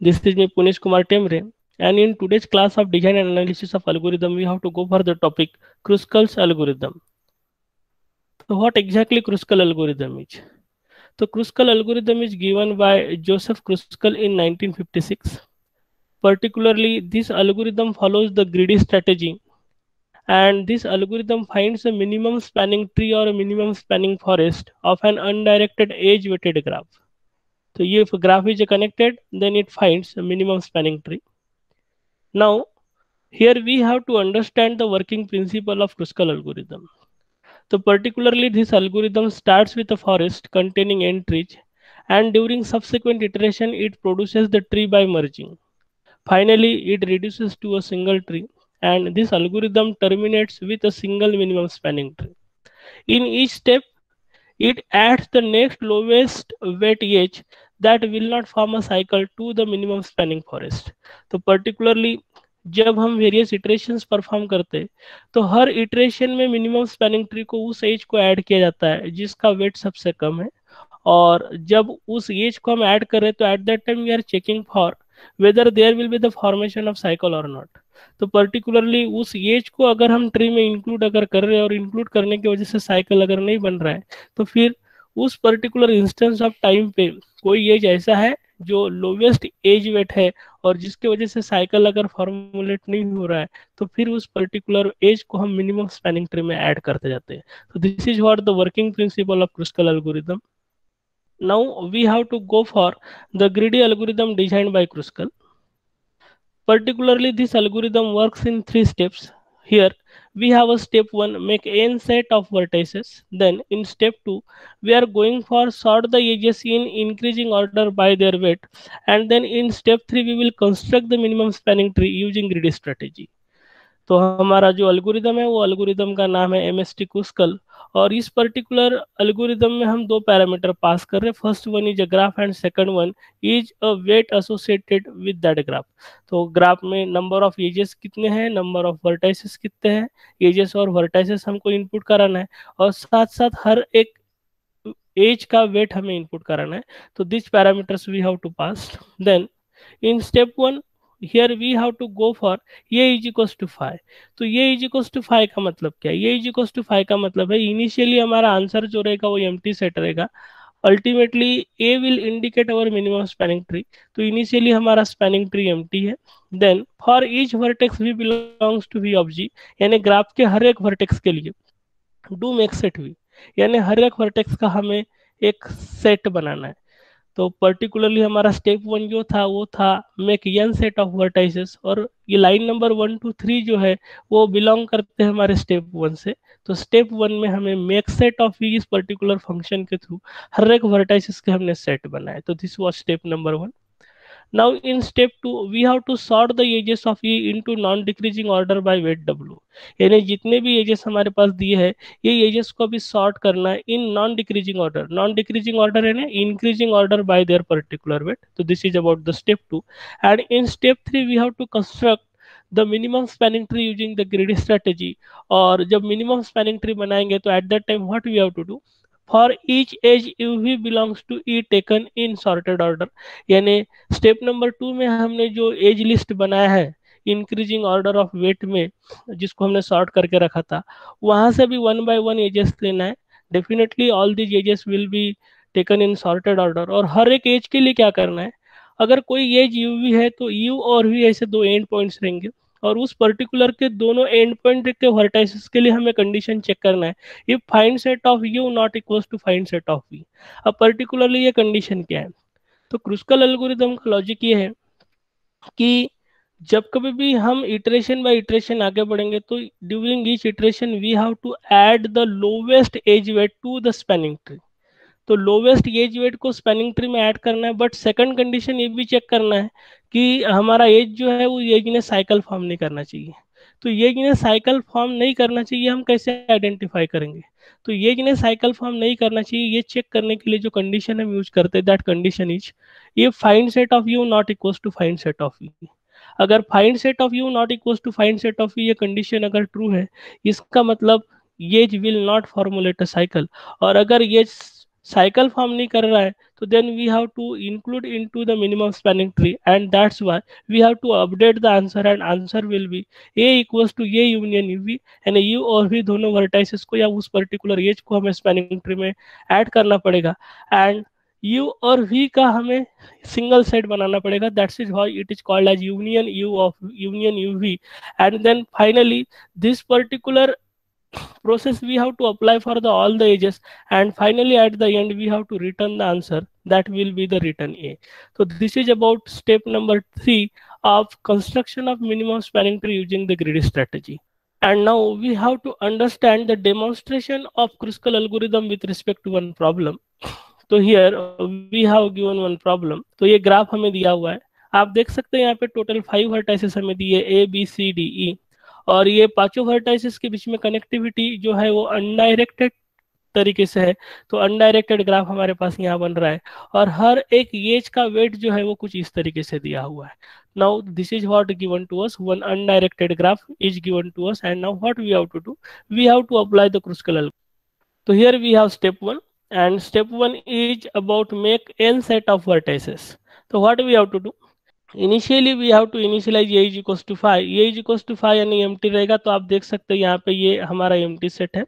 This is me Punish Kumar Temre, and in today's class of design and analysis of algorithm, we have to go for the topic Kruskal's algorithm. So what exactly Kruskal algorithm is? So Kruskal algorithm is given by Joseph Kruskal in 1956. Particularly, this algorithm follows the greedy strategy, and this algorithm finds a minimum spanning tree or a minimum spanning forest of an undirected edge-weighted graph. So if a graph is connected, then it finds a minimum spanning tree. Now, here we have to understand the working principle of Kruskal algorithm. So particularly this algorithm starts with a forest containing n trees, and during subsequent iteration it produces the tree by merging. Finally, it reduces to a single tree, and this algorithm terminates with a single minimum spanning tree. In each step, it adds the next lowest weight edge that will not form a cycle to the minimum spanning forest. तो particularly जब हम various iterations perform करते हैं तो हर iteration में minimum spanning tree को उस edge को ऐड किया जाता है जिसका वेट सबसे कम है, और जब उस एज को हम ऐड करें तो at that time we are checking for whether there will be the formation of cycle और नॉट. तो पर्टिकुलरली उस एज को अगर हम ट्री में इंक्लूड अगर कर रहे हैं और इंक्लूड करने की वजह से साइकिल अगर नहीं बन रहा है तो फिर उस पर्टिकुलर इंस्टेंस ऑफ टाइम पे कोई एज ऐसा है जो लोवेस्ट एज वेट है और जिसकी वजह से साइकिल अगर फॉर्मुलेट नहीं हो रहा है तो फिर उस पर्टिकुलर एज को हम मिनिमम स्पैनिंग ट्री में ऐड करते जाते हैं. तो this is what the working principle of Kruskal algorithm. Now we have to go for the greedy algorithm designed by Kruskal. Particularly, this algorithm works in 3 steps. Here we have a step 1, make n set of vertices. Then in step 2, we are going for sort the edges in increasing order by their weight. And then in step 3, we will construct the minimum spanning tree using greedy strategy. तो हमारा जो algorithm है वो algorithm का नाम है MST कुस्कल, और इस पर्टिकुलर अल्गोरिदम में हम दो पैरामीटर पास कर रहे हैं. First one is a graph and second one is a weight associated with that graph. तो ग्राफ में नंबर ऑफ एजेस कितने हैं, नंबर ऑफ वर्टाइसेस कितने हैं, एजेस और वर्टाइसेस हमको इनपुट कराना है, और साथ साथ हर एक एज का वेट हमें इनपुट कराना है. तो this parameters we have to pass. Then in step 1 here we have to go for a is equals to 5. तो a is equals to 5 का मतलब क्या है? a is equals to 5 का मतलब है इनिशियली हमारा आंसर जो रहेगा वो एम्प्टी सेट रहेगा. Ultimately a will indicate our minimum spanning tree. तो इनिशियली हमारा स्पैनिंग ट्री एम्प्टी है. Then for each vertex v belongs to v of g, यानी ग्राफ के हर एक वर्टेक्स के लिए डू मेक सेट v, यानी हर एक वर्टेक्स का हमें एक सेट बनाना है. तो पर्टिकुलरली हमारा स्टेप 1 जो था वो था make an set of vertices, और ये लाइन नंबर 1 2 3 जो है वो बिलोंग करते हैं हमारे स्टेप 1 से. तो स्टेप 1 में हमें मेक सेट ऑफ इस पर्टिकुलर फंक्शन के थ्रू हर एक वर्टाइसेस के हमने सेट बनाए. तो this was step number 1. Now in step 2 we have to sort the edges of E into non-decreasing order by weight W. यानी जितने भी एजेस हमारे पास दिए हैं ये एजेस को भी सॉर्ट करना है in non decreasing order. Non decreasing order है ना increasing order by their particular weight. तो this is about the step 2. And in step 3 we have to construct the minimum spanning tree using the greedy strategy. और जब minimum spanning tree बनाएंगे तो at that time what we have to do, for each edge UV belongs to E taken in sorted order. यानी step number 2 में हमने जो as list बनाया है इंक्रीजिंग ऑर्डर ऑफ वेट में जिसको हमने सॉर्ट करके रखा था वहां से भी 1 by 1 एजेस लेना है. Definitely all these edges will be taken in sorted order. और हर एक एज के लिए क्या करना है, अगर कोई एज UV है तो U और V ऐसे दो एंड पॉइंट्स रहेंगे, और उस पर्टिकुलर के दोनों एंड पॉइंट के वर्टाइसेस के लिए हमें कंडीशन चेक करना है if find set of U not equals to find set of V. अब पर्टिकुलरली ये कंडीशन क्या है, तो क्रुस्कल एल्गोरिथम का लॉजिक ये है कि जब कभी भी हम इटरेशन बाय इटरेशन आगे बढ़ेंगे तो during each iteration we have to add the lowest edge weight to the spanning tree. तो लोवेस्ट एज वेट को स्पैनिंग ट्री में ऐड करना है, बट सेकंड कंडीशन ये भी चेक करना है कि हमारा एज जो है वो एज ने साइकिल फॉर्म नहीं करना चाहिए. तो एज ने साइकिल फॉर्म नहीं करना चाहिए हम कैसे आइडेंटिफाई करेंगे, तो एज ने साइकिल फॉर्म नहीं करना चाहिए ये चेक करने के लिए जो कंडीशन हम यूज करते हैं दैट कंडीशन इज ये find set of U not equals to find set of V. अगर find set of U not equals to find set of V ये कंडीशन अगर ट्रू है इसका मतलब edge will not formulate a cycle. और अगर ये साइकिल फॉर्म नहीं कर रहा है, तो then we have to include into the minimum spanning tree, and that's why we have to update the answer, and answer will be A equals to A union U V, and U और V दोनों vertices को या उस particular edge को हमें spanning tree में add करना पड़ेगा, एंड यू और वी का हमें सिंगल सेट बनाना पड़ेगा, that's is why it is called edge union U of union U V, and then finally this particular process we have to apply for the all the ages, and finally at the end we have to return the answer, that will be the return A. So this is about step number 3 of construction of minimum spanning tree using the greedy strategy. And now we have to understand the demonstration of Kruskal algorithm with respect to one problem. तो here we have given one problem. तो ये graph हमें दिया हुआ है, आप देख सकते हैं यहाँ पे टोटल 5 वर्टाइसेस हमें दिए A B C D E, और ये पांचों वर्टाइसेस के बीच में कनेक्टिविटी जो है वो अनडायरेक्टेड तरीके से है, तो अनडायरेक्टेड ग्राफ हमारे पास यहाँ बन रहा है, और हर एक एज का वेट जो है वो कुछ इस तरीके से दिया हुआ है. Now this is what given to us, one undirected graph is given to us, and now what we have to do, we have to apply the Kruskal algorithm. तो here we have step 1, and step 1 is about make n set of vertices. So what we have to do, initially we have to initialize a is equals to 5, a is equals to 5 यानी empty रहेगा, तो आप देख सकते हैं यहाँ पे ये हमारा empty set है.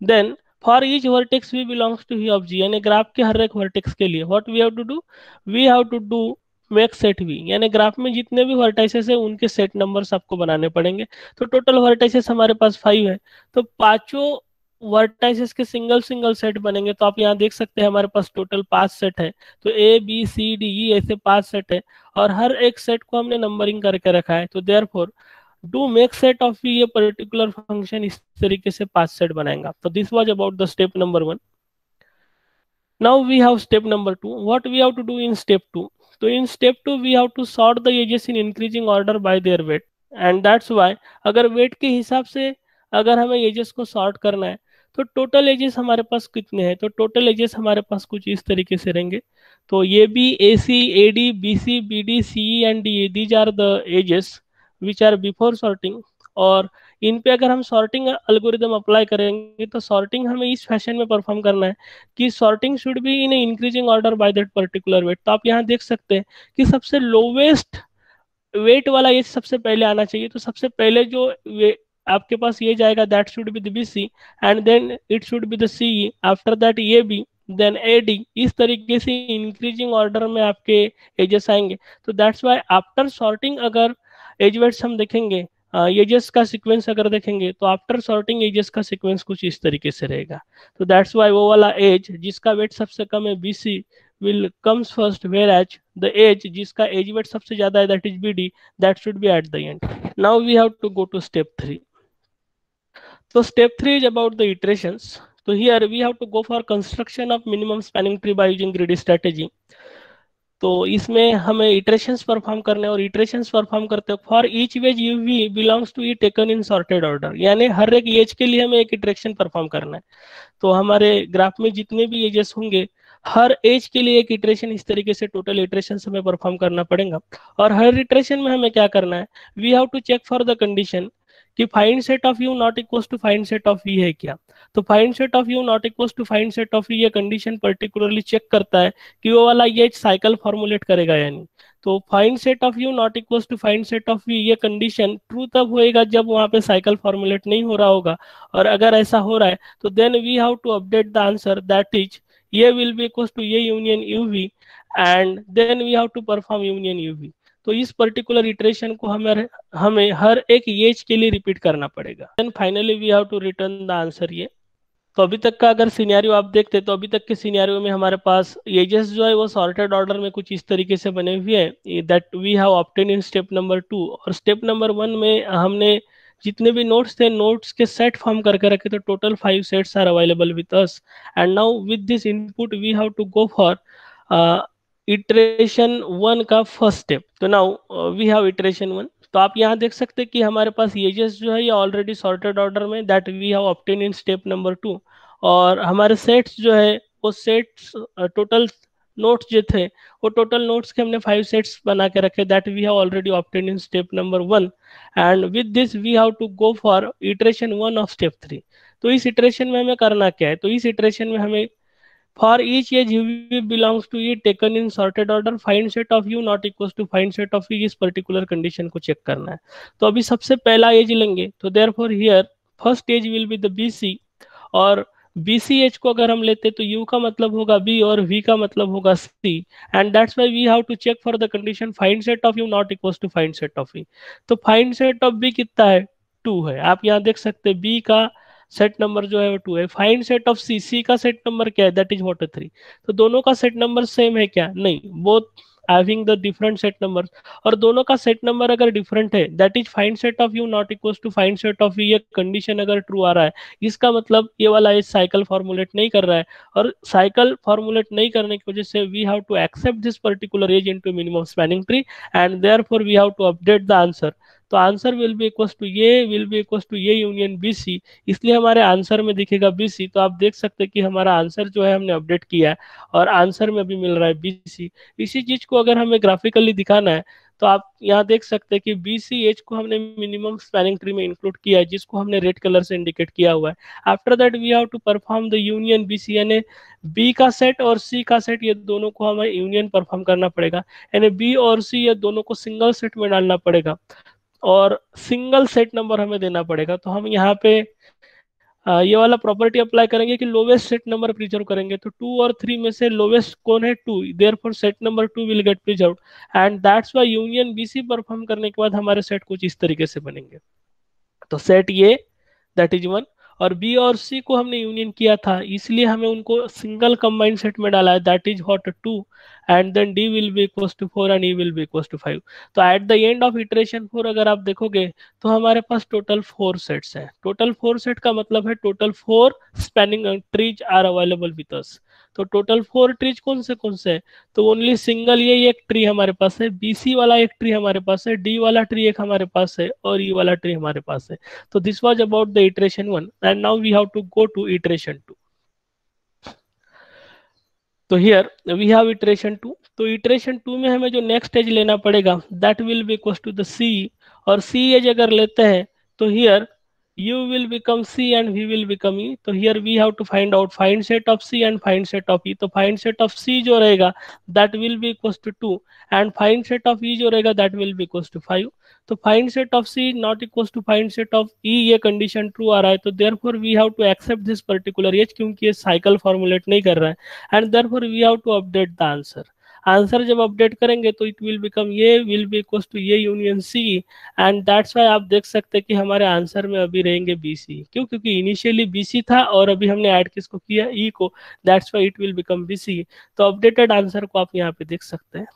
then for each vertex v belongs to v of g, यानी ग्राफ के हर एक वर्टेक्स के लिए what we have to do, we have to do make set v, यानी ग्राफ में जितने भी वर्टाइसेस है उनके सेट नंबर्स आपको बनाने पड़ेंगे. तो टोटल वर्टाइसेस हमारे पास 5 है, तो पांचों वर्टाइसेस के सिंगल सिंगल सेट बनेंगे. तो आप यहाँ देख सकते हैं हमारे पास टोटल 5 सेट है, तो ए बी सी डी ई ऐसे 5 सेट है, और हर एक सेट को हमने नंबरिंग करके रखा है. तो therefore do make set of ये पर्टिकुलर फंक्शन इस तरीके से 5 सेट बनाएगा. तो this was about the step number 1. Now we have step number 2. What we have to do in step 2, तो in step 2 we have to sort the edges in increasing order by their weight, and that's why अगर weight के हिसाब से अगर हमें edges को sort करना है, तो टोटल एजेस हमारे पास कितने हैं, तो टोटल एजेस हमारे पास कुछ इस तरीके से रहेंगे. तो ये भी A C A D B C B D C E and D, these are the edges which are before sorting. और इन पे अगर हम सॉर्टिंग अल्गोरिदम अप्लाई करेंगे, तो सॉर्टिंग हमें इस फैशन में परफॉर्म करना है कि sorting should be in increasing order by that particular weight. तो आप यहाँ देख सकते हैं कि सबसे लोवेस्ट वेट वाला एज सबसे पहले आना चाहिए. तो सबसे पहले जो आपके पास ये जाएगा, that should be the B C, and then it should be the C E, after that A B, then A D. इस तरीके से इंक्रीजिंग ऑर्डर में आपके एजेस आएंगे. तो दैट्स वाई आफ्टर सॉर्टिंग अगर एज वेट्स हम देखेंगे, एजेस का सीक्वेंस अगर देखेंगे, तो आफ्टर सॉर्टिंग एजेस का सीक्वेंस कुछ इस तरीके से रहेगा. तो दैट्स वाई वो वाला एज जिसका वेट सबसे कम है B C will comes first, whereas the age जिसका age weight सबसे ज्यादा है that is BD, that should be at the end. Now we have to go to step 3. So step 3 is about the iterations. So here we have to go for construction of minimum spanning tree by using greedy strategy. तो इसमें हमें iterations perform करने, और iterations perform करते वक्त for each edge U V belongs to E taken in sorted order, यानी हर एक एज के लिए हमें एक इटरेक्शन परफॉर्म करना है. तो हमारे ग्राफ में जितने भी एजेस होंगे, हर एज के लिए एक इटरेशन इस तरीके से टोटल इटरेशन हमें परफॉर्म करना पड़ेगा. और हर इटरेशन में हमें क्या करना है, we have to check for the condition कि find set of you not equals to find set of v है क्या. तो find set of you not equals to find set of we ये कंडीशन पर्टिकुलरली चेक करता है कि वो वाला ये साइकिल फॉर्मुलेट करेगा या नहीं. तो find set of you not equals to find set of we ये कंडीशन ट्रू तब होएगा जब वहां पे साइकिल फॉर्मुलेट नहीं हो रहा होगा, और अगर ऐसा हो रहा है तो then we have to update the answer, that is ये विल बी इक्वल्स टू ये union U V, and then we have to perform union U V. तो इस पर्टिकुलर इटरेशन को हमें हर एक एज के लिए रिपीट करना पड़ेगा. Then finally we have to return the answer ये. तो अभी तक का अगर सिनेरियो आप देखते, तो अभी तक के सिनेरियो में हमारे पास एजेस जो है वो सॉर्टेड ऑर्डर में कुछ इस तरीके से बने हुए हैं, that we have obtain in step number 2. और स्टेप नंबर 1 में हमने जितने भी नोट्स थे, नोट्स के सेट फॉर्म करके रखे. तो total 5 sets are available with us, and now with this input we have to go for iteration 1 का फर्स्ट स्टेप. तो नाउ वी हैव इटरेशन 1. तो आप यहाँ देख सकते हैं कि हमारे पास एजेस जो है ये ऑलरेडी सॉर्टेड ऑर्डर में, that we have obtain in step number 2. और हमारे सेट्स जो है वो सेट्स टोटल नोट्स जो थे वो टोटल नोट्स के हमने 5 सेट्स बना के रखे, that we have already obtain in step number 1, and with this we have to go for iteration 1 of step 3. तो इस इटरेशन में हमें करना क्या है, तो इस इटरेशन में हमें For each age UV belongs to E taken in sorted order, find set of U not equals to find set of E, इस पर्टिकुलर कंडीशन को चेक करना है। तो अभी सबसे पहला एज लेंगे, तो therefore here first edge will be the BC, और BCH को अगर हम लेते तो U का मतलब होगा B और V का मतलब होगा C, and that's why we have to check for the condition find set of U not equals to find set of E। तो फाइंड सेट ऑफ B कितना है, 2 है। आप यहाँ देख सकते हैं B का सेट नंबर जो है वो 2 है। फाइंड सेट ऑफ C का सेट नंबर क्या है, दैट इज व्हाट 3। तो दोनों का सेट नंबर सेम है क्या, नहीं, both having the different set number, और दोनों का सेट नंबर अगर डिफरेंट है that is find set of U not equals to find set of E। ये कंडीशन अगर ट्रू आ रहा है, इसका मतलब ये वाला एज साइकिल फॉर्मुलेट नहीं कर रहा है, और साइकिल फॉर्मुलेट नहीं करने की वजह से we have to accept this particular edge into minimum spanning tree, and therefore we have to update the answer. तो answer will be equals to ये यूनियन BC, इसलिए हमारे आंसर में दिखेगा BC। तो आप देख सकते हैं कि हमारा आंसर जो है हमने अपडेट किया है, और आंसर में भी मिल रहा है BC। इसी चीज को अगर हमें ग्राफिकली दिखाना है, तो आप यहाँ देख सकते हैं कि BCH को हमने मिनिमम स्पैनिंग ट्री में इंक्लूड किया है, जिसको हमने रेड कलर से इंडिकेट किया हुआ है। After that we have to perform the union BC, यानी B का सेट और C का सेट, ये दोनों को हमें यूनियन परफॉर्म करना पड़ेगा, यानी B और C ये दोनों को सिंगल सेट में डालना पड़ेगा, और सिंगल सेट नंबर हमें देना पड़ेगा। तो हम यहाँ पे ये वाला प्रॉपर्टी अप्लाई करेंगे कि लोवेस्ट सेट नंबर प्रिजर्व करेंगे। तो 2 और 3 में से लोवेस्ट कौन है, 2, therefore set number 2 will get preserved, and that's why union BC perform करने के बाद हमारे सेट कुछ इस तरीके से बनेंगे। तो सेट ये दैट इज 1, और B और C को हमने यूनियन किया था, इसलिए हमें उनको सिंगल कंबाइंड सेट में डाला है, that is what 2, and then D will be equals to 4 and E will be equals to 5। तो at the end of iteration 4 अगर आप देखोगे तो हमारे पास टोटल 4 सेट्स हैं। टोटल 4 सेट का मतलब है total 4 spanning trees are available with us. तो टोटल 4 ट्रीज कौन से हैं, तो ओनली सिंगल ये एक ट्री हमारे पास है, BC वाला एक ट्री हमारे पास है, D वाला ट्री एक हमारे पास है, और E वाला ट्री हमारे पास है। So this was about the iteration 1, and now we have to go to iteration 2. तो here we have iteration 2। तो iteration 2 में हमें जो नेक्स्ट एज लेना पड़ेगा that will be equals to the C, और C एज अगर लेते हैं तो here U will become C and V will become E। तो here we have to find out find set of C and find set of E। तो find set of C जो रहेगा that will be equals to 2, and find set of E जो रहेगा that will be equals to 5। तो find set of C not equals to find set of E, ये condition true आ रहा है, तो therefore we have to accept this particular edge, क्योंकि ये साइकिल फॉर्मुलेट नहीं कर रहा है, and therefore we have to update the answer। Answer जब अपडेट करेंगे तो it will become A will be equals to ये union C, and that's why आप देख सकते हैं कि हमारे आंसर में अभी रहेंगे BC। क्यों, क्योंकि इनिशियली BC था और अभी हमने ऐड किसको किया, E को, that's why it will become BC। तो अपडेटेड आंसर को आप यहाँ पे देख सकते हैं,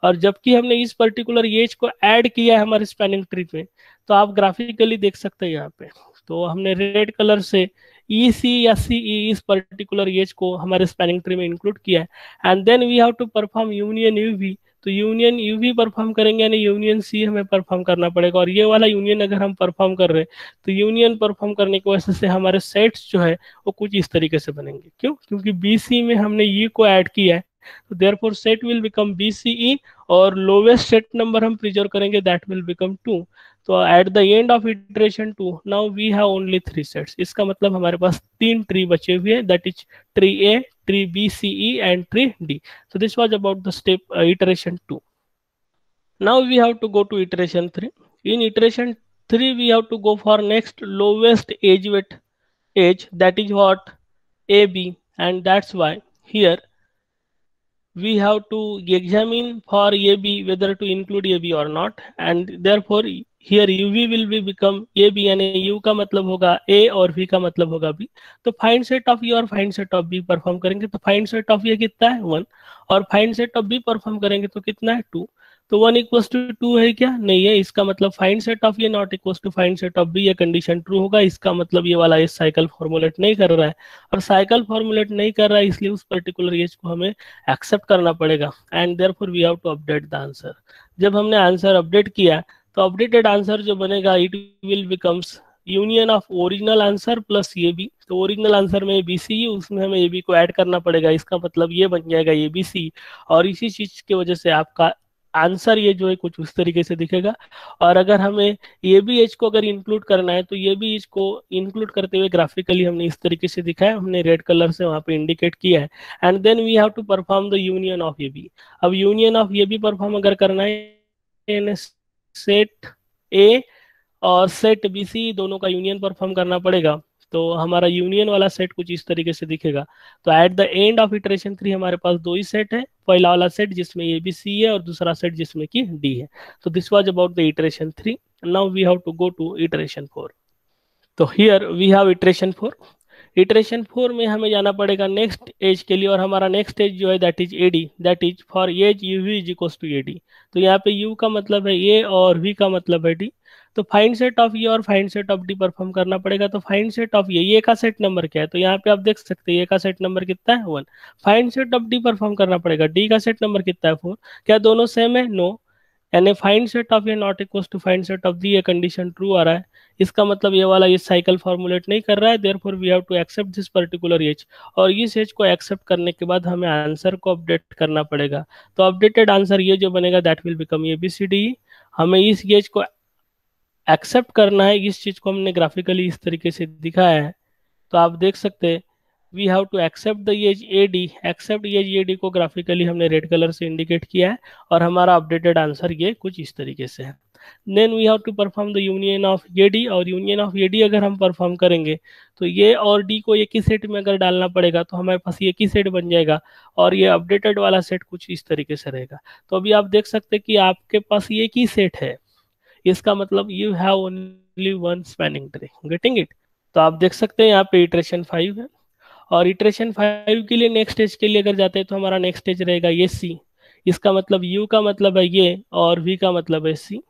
और जबकि हमने इस पर्टिकुलर एज को ऐड किया है हमारे स्पैनिंग ट्री में, तो आप ग्राफिकली देख सकते हैं यहाँ पे। तो हमने रेड कलर से EC या CE इस पर्टिकुलर एज को हमारे स्पैनिंग ट्री में इंक्लूड किया है, and then we have to perform union UV। तो यूनियन UV परफॉर्म करेंगे, यानी यूनियन C हमें परफॉर्म करना पड़ेगा, और ये वाला यूनियन अगर हम परफॉर्म कर रहे हैं तो यूनियन परफॉर्म करने की वजह से हमारे सेट्स जो है वो कुछ इस तरीके से बनेंगे। क्यों, क्योंकि BC में हमने E को ऐड किया है, तो therefore set will become BCE, और लोवेस्ट सेट नंबर हम प्रिजर्व करेंगे दैट विल बिकम 2। तो at the end of iteration 2 now we have only 3 sets. इसका मतलब हमारे पास 3 ट्री बचे हुए हैं, that is tree A, tree B, C, E and tree D। So this was about the step iteration 2. Now we have to go to iteration 3. In iteration 3 we have to go for next lowest age weight age, that is what AB, and that's why here we have to examine for AB whether to include AB or not, and therefore here UV will be become AB, यानी U का मतलब होगा A और V का मतलब होगा B। तो find set of E और find set of B perform करेंगे, तो फाइंड सेट ऑफ E कितना है 1, और find set of B perform करेंगे तो कितना है 2। तो 1 इक्वल्स टू 2 है क्या, नहीं है, इसका मतलब find set of A not equals to find set of B, ये कंडीशन ट्रू होगा। इसका मतलब ये वाला इस साइकिल फॉर्मुलेट नहीं कर रहा है, और साइकिल फॉर्मुलेट नहीं कर रहा है इसलिए उस पर्टिकुलर एज को हमें एक्सेप्ट करना पड़ेगा, and therefore we have to update the answer. जब हमने आंसर अपडेट किया तो अपडेटेड आंसर जो बनेगा it will becomes union of original answer plus A B. तो ओरिजिनल आंसर में BC, उसमें हमें AB को ऐड करना पड़ेगा, इसका मतलब ये बन जाएगा ABC, और इसी चीज की वजह से आपका आंसर ये जो है कुछ उस तरीके से दिखेगा। और अगर हमें ये भी एज को अगर इंक्लूड करना है तो ये भी एज को इंक्लूड करते हुए ग्राफिकली हमने इस तरीके से दिखाया, हमने रेड कलर से वहां पे इंडिकेट किया है। And then we have to perform the union of A B. अब union of A B perform अगर करना है, सेट ए और सेट बी सी दोनों का यूनियन परफॉर्म करना पड़ेगा। तो हमारा यूनियन वाला सेट कुछ इस तरीके से दिखेगा। तो at the end of iteration 3 हमारे पास दो ही सेट है, पहला वाला सेट जिसमें ए बी सी है और दूसरा सेट जिसमें कि डी है। तो this was about the iteration 3। Now we have to go to iteration 4। तो here we have iteration 4। Iteration 4 में हमें जाना पड़ेगा नेक्स्ट एज के लिए, और हमारा नेक्स्ट एज जो है that is AD, that is for edge U V is equals to AD. तो यहाँ पे यू का मतलब है ए और वी का मतलब है डी। तो फाइंड सेट ऑफ ये और find set of D perform करना पड़ेगा। तो फाइंड सेट ऑफ ये का सेट नंबर क्या है, तो यहाँ पे आप देख सकते हैं ये का सेट नंबर कितना है 1। Find set of D perform करना पड़ेगा, डी का सेट नंबर कितना है 4। क्या दोनों सेम है, नो। यानी find set of A not equal to find set of D, ये कंडीशन ट्रू आ रहा है। इसका मतलब ये वाला ये साइकिल फॉर्मुलेट नहीं कर रहा है, therefore we have to accept this particular edge. और इस एज को एक्सेप्ट करने के बाद हमें आंसर को अपडेट करना पड़ेगा। तो अपडेटेड आंसर ये जो बनेगा that will become A B C D. हमें इस एज को एक्सेप्ट करना है, इस चीज को हमने ग्राफिकली इस तरीके से दिखाया है। तो आप देख सकते हैं we have to accept the edge A D. Accept edge A D को ग्राफिकली हमने रेड कलर से इंडिकेट किया है, और हमारा अपडेटेड आंसर ये कुछ इस तरीके से है। Then we have to perform the union of A D, और यूनियन ऑफ ए डी अगर हम परफॉर्म करेंगे तो ये और डी को एक ही सेट में अगर डालना पड़ेगा तो हमारे पास एक ही सेट बन जाएगा, और ये अपडेटेड वाला सेट कुछ इस तरीके से रहेगा। तो अभी आप देख सकते हैं कि आपके पास एक ही सेट है, इसका मतलब you have only one spanning tree, getting it. तो आप देख सकते हैं यहाँ पे इटरेशन 5 है, और इटरेशन 5 के लिए नेक्स्ट स्टेज के लिए अगर जाते हैं तो हमारा नेक्स्ट स्टेज रहेगा ये सी। इसका मतलब यू का मतलब है ये और वी का मतलब है सी।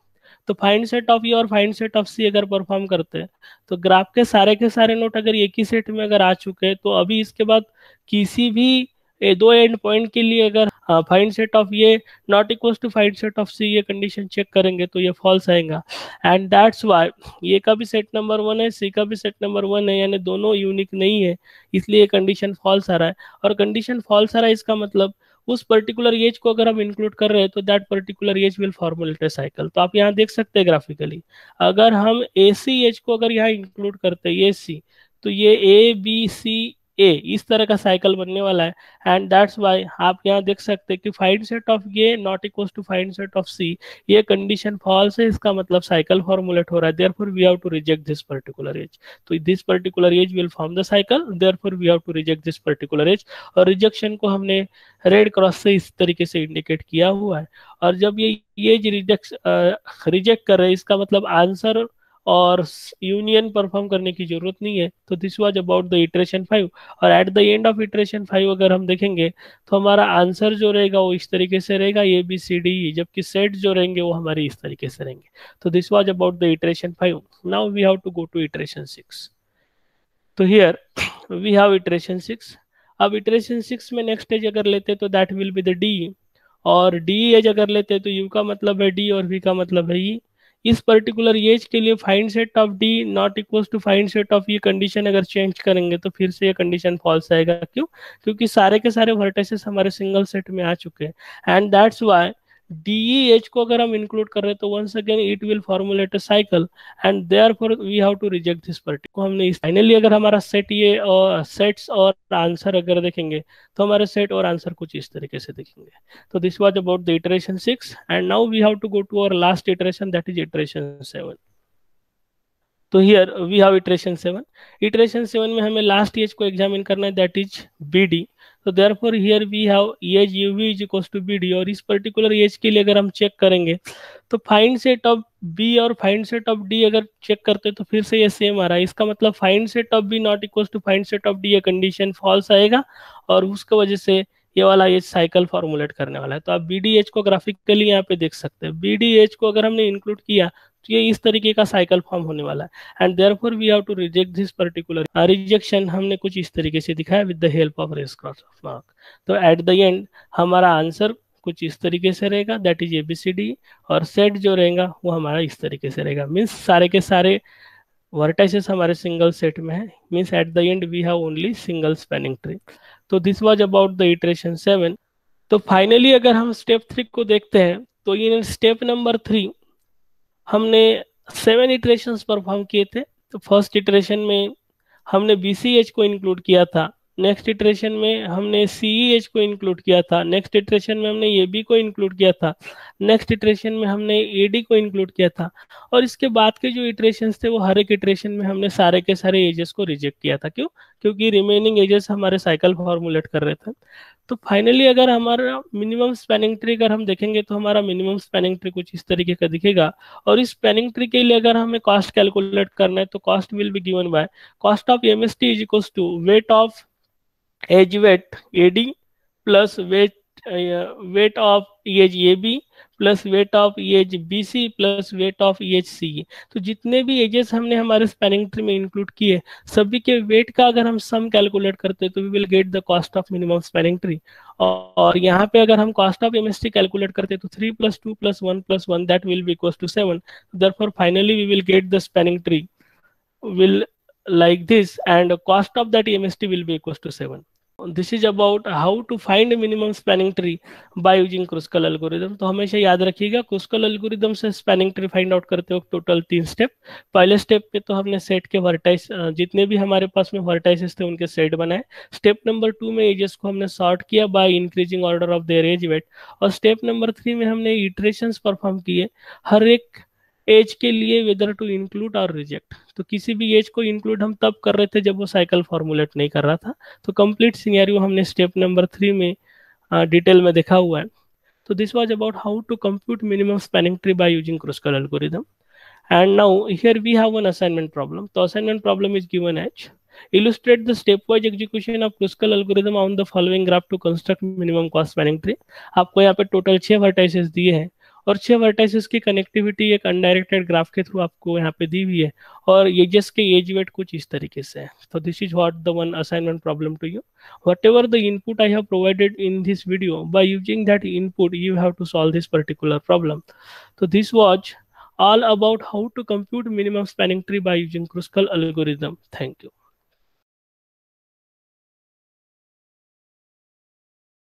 तो फाइंड सेट ऑफ ये और फाइंड सेट ऑफ सी अगर परफॉर्म करते हैं तो ग्राफ के सारे नोट अगर एक ही सेट में अगर आ चुके हैं, तो अभी इसके बाद किसी भी दो एंड पॉइंट के लिए अगर फाइंड सेट ऑफ ये not equal to find set of C ये कंडीशन चेक करेंगे तो ये फॉल्स आएगा। एंड दैट्स वाई ये का भी सेट नंबर 1 है, सी का भी सेट नंबर 1 है, यानी दोनों यूनिक नहीं है, इसलिए कंडीशन फॉल्स आ रहा है। और कंडीशन फॉल्स आ रहा है इसका मतलब उस पर्टिकुलर एज को अगर हम इंक्लूड कर रहे हैं तो that particular edge will formulate a cycle. तो आप यहाँ देख सकते हैं ग्राफिकली, अगर हम ए सी एज को अगर यहाँ इंक्लूड करते हैं ए सी, तो ये ए बी सी ए इस तरह का साइकिल बनने वाला है। एंड दैट्स वाई आप यहाँ देख सकते हैं कि फाइंड सेट ऑफ ये not equal to find set of C, ये कंडीशन फॉल्स है, इसका मतलब साइकिल फॉर्मुलेट हो रहा है, therefore we have to reject this particular edge. तो this particular edge will form the cycle, therefore we have to reject this particular edge. और rejection को हमने रेड क्रॉस से इस तरीके से इंडिकेट किया हुआ है। और जब ये एज रिजेक्ट कर रहे हैं इसका मतलब आंसर और यूनियन परफॉर्म करने की जरूरत नहीं है। तो this was about the iteration 5। और eight the end of iteration 5 अगर हम देखेंगे तो हमारा आंसर जो रहेगा वो इस तरीके से रहेगा ए बी सी डी ई, जबकि सेट जो रहेंगे वो हमारे इस तरीके से रहेंगे। तो this was about the iteration 5। Now we have to go to iteration 6। तो हियर वी हैव इटरेशन 6। अब इटरेशन 6 में नेक्स्ट स्टेज अगर लेते तो that will be the D, और डी एज अगर लेते तो यू का मतलब है डी और वी का मतलब है ई। इस पर्टिकुलर एज के लिए find set of D not equal to find set of ये कंडीशन अगर चेंज करेंगे तो फिर से ये कंडीशन फॉल्स आएगा। क्यों? क्योंकि सारे के सारे वर्टिसेस हमारे सिंगल सेट में आ चुके हैं। And that's why D H को अगर हम इंक्लूड कर रहे हैं तो once again it will formulate a cycle, and therefore we have to reject this particular. हमने फाइनली अगर हमारा सेट ये और सेट्स और आंसर अगर देखेंगे तो हमारे सेट और आंसर कुछ इस तरीके से दिखेंगे। तो this was about the iteration 6 and now we have to go to our last iteration that is iteration 7। तो here we have iteration 7। Iteration 7 में हमें लास्ट एज को एग्जामिन करना है दैट इज बी डी। तो therefore here we have edge U V is equals to B D, और इस particular edge के लिए अगर हम चेक करेंगे तो फाइंड सेट ऑफ बी और फाइंड सेट ऑफ डी अगर चेक करते हैं तो फिर से ये सेम आ रहा है। इसका मतलब find set of B not equals to find set of D, ये कंडीशन फॉल्स आएगा, और उसकी वजह से ये वाला एज साइकिल फॉर्मुलेट करने वाला है। तो आप बी डी एच को ग्राफिकली यहाँ पे देख सकते हैं, बी डी एच को अगर हमने इंक्लूड किया तो ये इस तरीके का साइकिल फॉर्म होने वाला है। And therefore we have to reject this particular rejection हमने कुछ इस तरीके से दिखाया with the help of race cross of mark. तो एट द एंड हमारा आंसर कुछ इस तरीके से रहेगा दैट इज एबीसीडी, और सेट जो रहेगा वो हमारा इस तरीके से रहेगा, मीन्स सारे के सारे वर्टाइसेस हमारे सिंगल सेट में है, means at the end we have only single spanning tree. तो this was about the iteration 7। तो फाइनली अगर हम स्टेप 3 को देखते हैं तो इन स्टेप नंबर 3 हमने 7 इटरेशंस परफॉर्म किए थे। तो फर्स्ट इटरेशन में हमने BCH को इंक्लूड किया था, नेक्स्ट इटरेशन में हमने CEH को इंक्लूड किया था, नेक्स्ट इटरेशन में हमने AB को इंक्लूड किया था, नेक्स्ट इटरेशन में हमने AD को इंक्लूड किया था, और इसके बाद के जो इटरेशंस थे वो हर एक इटरेशन में हमने सारे के सारे एजेस को रिजेक्ट किया था। क्यों? क्योंकि रिमेनिंग एजेस हमारे साइकिल फॉर्मुलेट कर रहे थे। तो फाइनली अगर हमारा मिनिमम स्पैनिंग ट्री अगर हम देखेंगे तो हमारा मिनिमम स्पैनिंग ट्री कुछ इस तरीके का दिखेगा। और इस स्पैनिंग ट्री के लिए अगर हमें कॉस्ट कैलकुलेट करना है तो cost will be given by cost of MST is equals to weight of edge weight AD plus weight of edge AB plus weight of edge BC plus weight of edge CE। तो जितने भी edges हमने हमारे spanning tree में include किए सभी के wait का अगर हम सम कैलकुलेट करते हैं तो we will get the cost of minimum spanning tree. और यहाँ पे अगर हम कॉस्ट ऑफ MST कैलकुलेट करते हैं तो 3 + 2 + 1 + 1 that will be equals to 7। Therefore finally we will get the spanning tree will like this and cost of that MST will be equals to 7. This is about how to find minimum spanning tree by using Kruskal algorithm। तो हमेशा याद रखिएगा Kruskal algorithm से spanning tree find out करते वक्त total 3 step. पहले step पे तो हमने सेट के वर्टाइस जितने भी हमारे पास में वर्टाइसेस थे उनके सेट बनाए। स्टेप नंबर 2 में एजेस को हमने सॉर्ट किया by increasing order of their edge weight. और स्टेप नंबर 3 में हमने इटरेशंस परफॉर्म किए हर एक एज के लिए वेदर टू इंक्लूड और रिजेक्ट। तो किसी भी एज को इंक्लूड हम तब कर रहे थे जब वो साइकिल फॉर्मुलेट नहीं कर रहा था। तो कंप्लीट सिनेरियो हमने स्टेप नंबर 3 में डिटेल में देखा हुआ है। तो this was about how to compute minimum spanning tree by using Kruskal algorithm. And now here we have one assignment problem. तो assignment problem is given as illustrate the stepwise execution of Kruskal algorithm on the following graph to construct minimum cost spanning tree। आपको यहाँ पे total 6 vertices दिए हैं और 6 vertices की connectivity एक undirected graph के थ्रू आपको यहाँ पे दी हुई है और एजेस के एज वेट कुछ इस तरीके से है। तो this is what the one assignment problem to you. whatever the input I have provided in this video, by using that input you have to solve this particular problem। so this was all about how to compute minimum spanning tree by using Kruskal algorithm। Thank you।